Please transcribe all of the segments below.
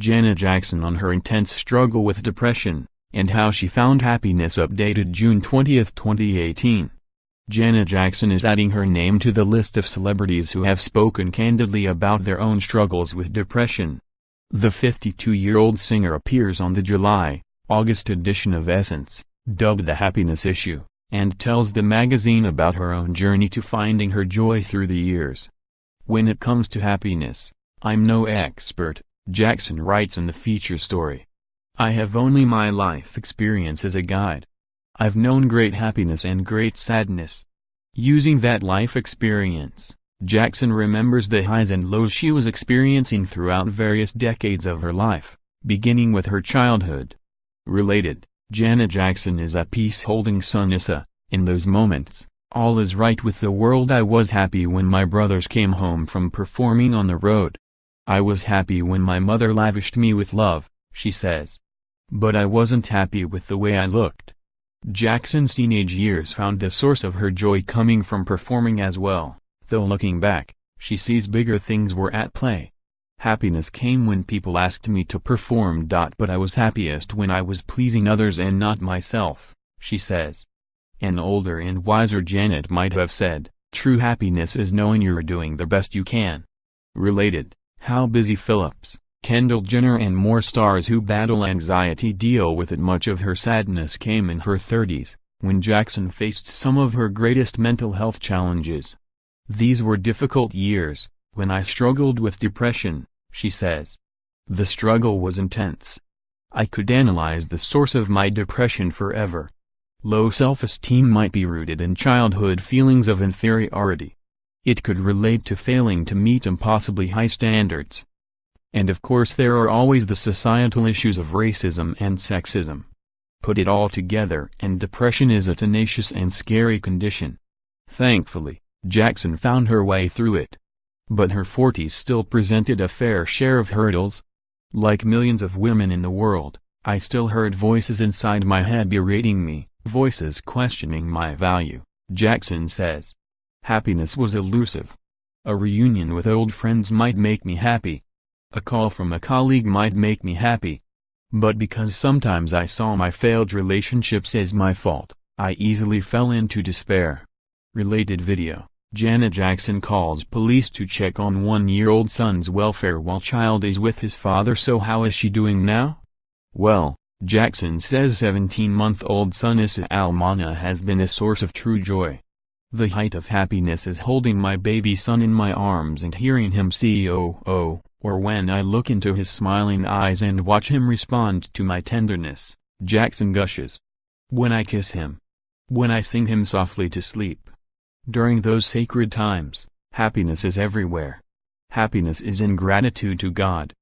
Janet Jackson on her intense struggle with depression, and how she found happiness. Updated June 20, 2018. Janet Jackson is adding her name to the list of celebrities who have spoken candidly about their own struggles with depression. The 52-year-old singer appears on the July-August edition of Essence, dubbed The Happiness Issue, and tells the magazine about her own journey to finding her joy through the years. "When it comes to happiness, I'm no expert," Jackson writes in the feature story. "I have only my life experience as a guide. I've known great happiness and great sadness." Using that life experience, Jackson remembers the highs and lows she was experiencing throughout various decades of her life, beginning with her childhood. Related, Janet Jackson is at peace holding son Issa. "In those moments, all is right with the world. I was happy when my brothers came home from performing on the road. I was happy when my mother lavished me with love," she says. "But I wasn't happy with the way I looked." Jackson's teenage years found the source of her joy coming from performing as well, though looking back, she sees bigger things were at play. "Happiness came when people asked me to perform. But I was happiest when I was pleasing others and not myself," she says. An older and wiser Janet might have said, "True happiness is knowing you're doing the best you can." Related, how Busy Phillips, Kendall Jenner and more stars who battle anxiety deal with it. Much of her sadness came in her 30s, when Jackson faced some of her greatest mental health challenges. "These were difficult years, when I struggled with depression," she says. "The struggle was intense. I could analyze the source of my depression forever. Low self-esteem might be rooted in childhood feelings of inferiority. It could relate to failing to meet impossibly high standards. And of course there are always the societal issues of racism and sexism. Put it all together and depression is a tenacious and scary condition. Thankfully, Jackson found her way through it. But her 40s still presented a fair share of hurdles. Like millions of women in the world, I still heard voices inside my head berating me, voices questioning my value," Jackson says. "Happiness was elusive. A reunion with old friends might make me happy. A call from a colleague might make me happy. But because sometimes I saw my failed relationships as my fault, I easily fell into despair." Related video, Janet Jackson calls police to check on one-year-old son's welfare while child is with his father. So how is she doing now? Well, Jackson says 17-month-old son Issa Almana has been a source of true joy. "The height of happiness is holding my baby son in my arms and hearing him say oh, or when I look into his smiling eyes and watch him respond to my tenderness," Jackson gushes. "When I kiss him. When I sing him softly to sleep. During those sacred times, happiness is everywhere. Happiness is in gratitude to God."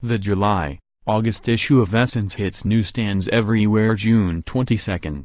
The July-August issue of Essence hits newsstands everywhere June 22.